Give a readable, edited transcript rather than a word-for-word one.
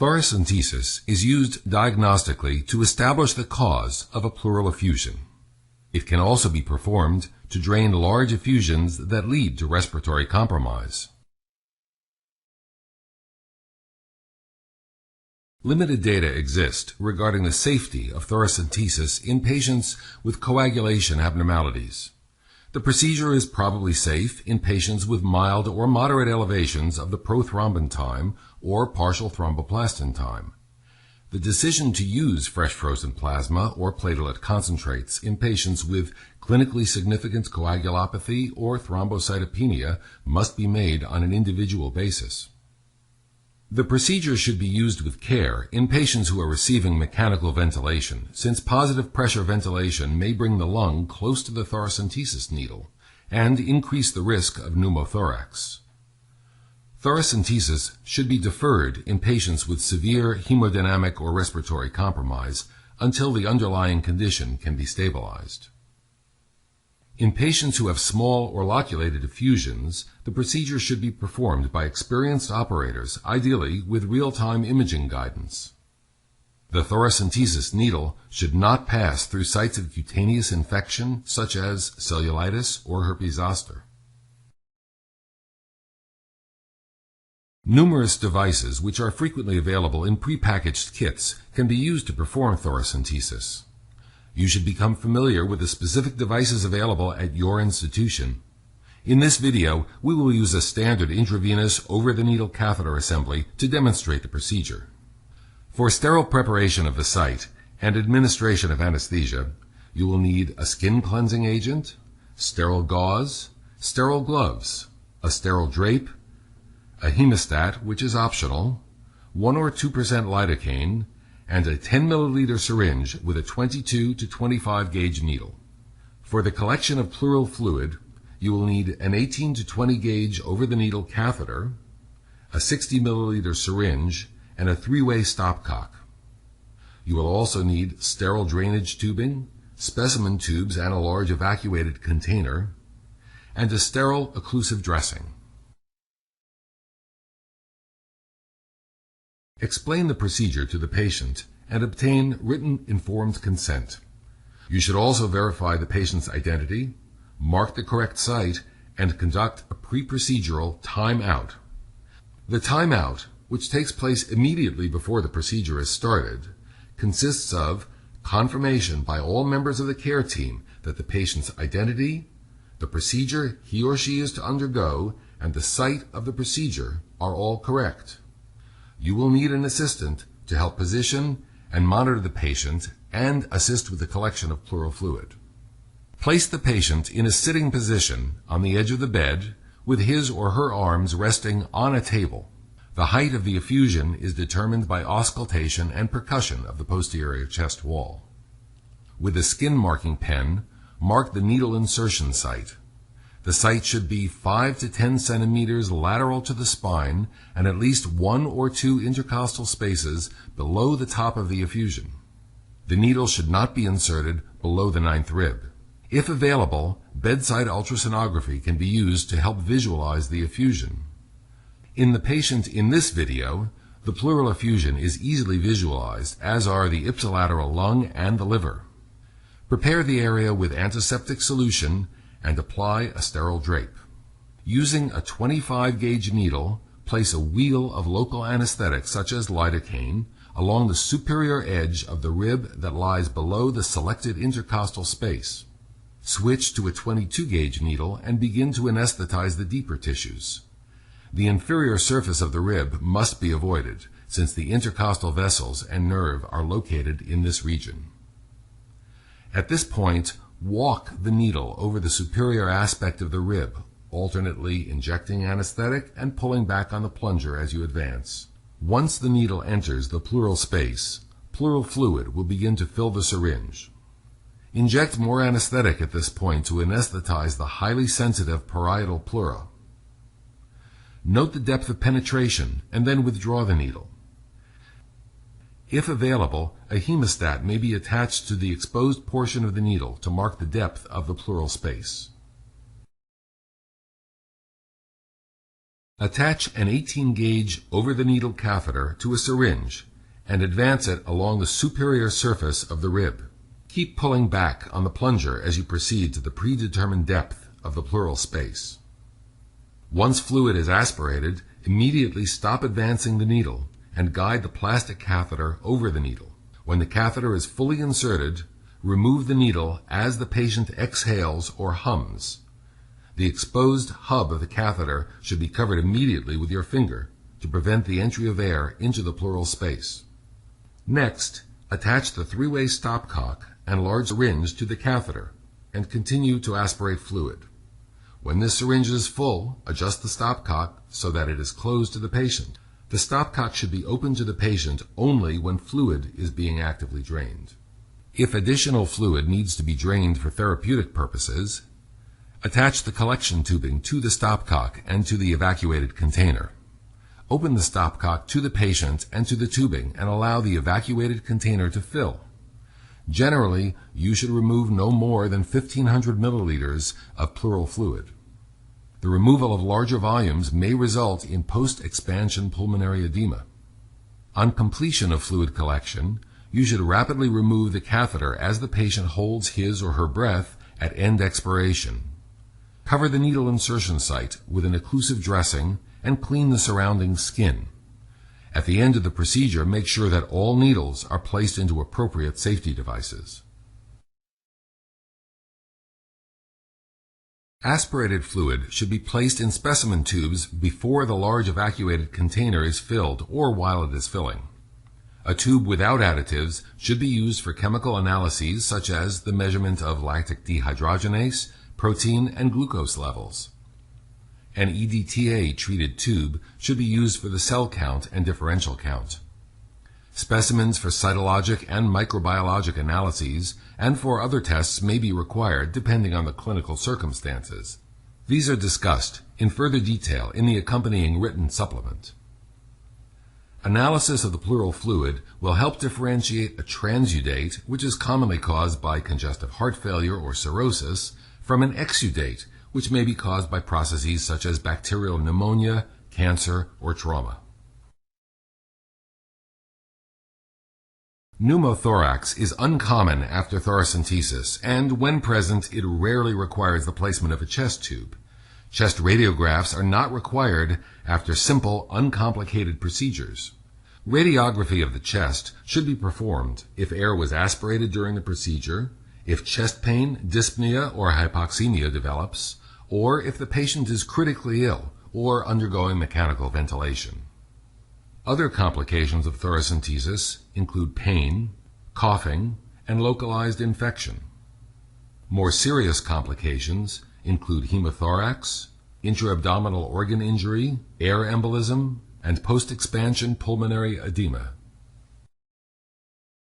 Thoracentesis is used diagnostically to establish the cause of a pleural effusion. It can also be performed to drain large effusions that lead to respiratory compromise. Limited data exist regarding the safety of thoracentesis in patients with coagulation abnormalities. The procedure is probably safe in patients with mild or moderate elevations of the prothrombin time or partial thromboplastin time. The decision to use fresh frozen plasma or platelet concentrates in patients with clinically significant coagulopathy or thrombocytopenia must be made on an individual basis. The procedure should be used with care in patients who are receiving mechanical ventilation, since positive pressure ventilation may bring the lung close to the thoracentesis needle and increase the risk of pneumothorax. Thoracentesis should be deferred in patients with severe hemodynamic or respiratory compromise until the underlying condition can be stabilized. In patients who have small or loculated effusions, the procedure should be performed by experienced operators, ideally with real-time imaging guidance. The thoracentesis needle should not pass through sites of cutaneous infection such as cellulitis or herpes zoster. Numerous devices, which are frequently available in prepackaged kits, can be used to perform thoracentesis. You should become familiar with the specific devices available at your institution. In this video, we will use a standard intravenous over-the-needle catheter assembly to demonstrate the procedure. For sterile preparation of the site and administration of anesthesia, you will need a skin cleansing agent, sterile gauze, sterile gloves, a sterile drape, a hemostat, which is optional, 1 or 2% lidocaine, and a 10 milliliter syringe with a 22 to 25 gauge needle. For the collection of pleural fluid, you will need an 18 to 20 gauge over-the-needle catheter, a 60 milliliter syringe, and a 3-way stopcock. You will also need sterile drainage tubing, specimen tubes and a large evacuated container, and a sterile occlusive dressing. Explain the procedure to the patient and obtain written informed consent. You should also verify the patient's identity, mark the correct site, and conduct a pre-procedural time-out. The time-out, which takes place immediately before the procedure is started, consists of confirmation by all members of the care team that the patient's identity, the procedure he or she is to undergo, and the site of the procedure are all correct. You will need an assistant to help position and monitor the patient and assist with the collection of pleural fluid. Place the patient in a sitting position on the edge of the bed with his or her arms resting on a table. The height of the effusion is determined by auscultation and percussion of the posterior chest wall. With a skin marking pen, mark the needle insertion site. The site should be 5 to 10 centimeters lateral to the spine and at least 1 or 2 intercostal spaces below the top of the effusion. The needle should not be inserted below the 9th rib. If available, bedside ultrasonography can be used to help visualize the effusion. In the patient in this video, the pleural effusion is easily visualized, as are the ipsilateral lung and the liver. Prepare the area with antiseptic solution and apply a sterile drape. Using a 25 gauge needle, place a wheel of local anesthetic such as lidocaine along the superior edge of the rib that lies below the selected intercostal space. Switch to a 22 gauge needle and begin to anesthetize the deeper tissues. The inferior surface of the rib must be avoided, since the intercostal vessels and nerve are located in this region. At this point, walk the needle over the superior aspect of the rib, alternately injecting anesthetic and pulling back on the plunger as you advance. Once the needle enters the pleural space, pleural fluid will begin to fill the syringe. Inject more anesthetic at this point to anesthetize the highly sensitive parietal pleura. Note the depth of penetration and then withdraw the needle. If available, a hemostat may be attached to the exposed portion of the needle to mark the depth of the pleural space. Attach an 18-gauge over-the-needle catheter to a syringe and advance it along the superior surface of the rib. Keep pulling back on the plunger as you proceed to the predetermined depth of the pleural space. Once fluid is aspirated, immediately stop advancing the needle and guide the plastic catheter over the needle. When the catheter is fully inserted, remove the needle as the patient exhales or hums. The exposed hub of the catheter should be covered immediately with your finger to prevent the entry of air into the pleural space. Next, attach the three-way stopcock and large syringe to the catheter and continue to aspirate fluid. When this syringe is full, adjust the stopcock so that it is closed to the patient. The stopcock should be open to the patient only when fluid is being actively drained. If additional fluid needs to be drained for therapeutic purposes, attach the collection tubing to the stopcock and to the evacuated container. Open the stopcock to the patient and to the tubing and allow the evacuated container to fill. Generally, you should remove no more than 1,500 milliliters of pleural fluid. The removal of larger volumes may result in post-expansion pulmonary edema. On completion of fluid collection, you should rapidly remove the catheter as the patient holds his or her breath at end expiration. Cover the needle insertion site with an occlusive dressing and clean the surrounding skin. At the end of the procedure, make sure that all needles are placed into appropriate safety devices. Aspirated fluid should be placed in specimen tubes before the large evacuated container is filled or while it is filling. A tube without additives should be used for chemical analyses such as the measurement of lactic dehydrogenase, protein, and glucose levels. An EDTA-treated tube should be used for the cell count and differential count. Specimens for cytologic and microbiologic analyses and for other tests may be required depending on the clinical circumstances. These are discussed in further detail in the accompanying written supplement. Analysis of the pleural fluid will help differentiate a transudate, which is commonly caused by congestive heart failure or cirrhosis, from an exudate, which may be caused by processes such as bacterial pneumonia, cancer, or trauma. Pneumothorax is uncommon after thoracentesis, and when present, it rarely requires the placement of a chest tube. Chest radiographs are not required after simple, uncomplicated procedures. Radiography of the chest should be performed if air was aspirated during the procedure, if chest pain, dyspnea, or hypoxemia develops, or if the patient is critically ill or undergoing mechanical ventilation. Other complications of thoracentesis include pain, coughing, and localized infection. More serious complications include hemothorax, intra-abdominal organ injury, air embolism, and post-expansion pulmonary edema.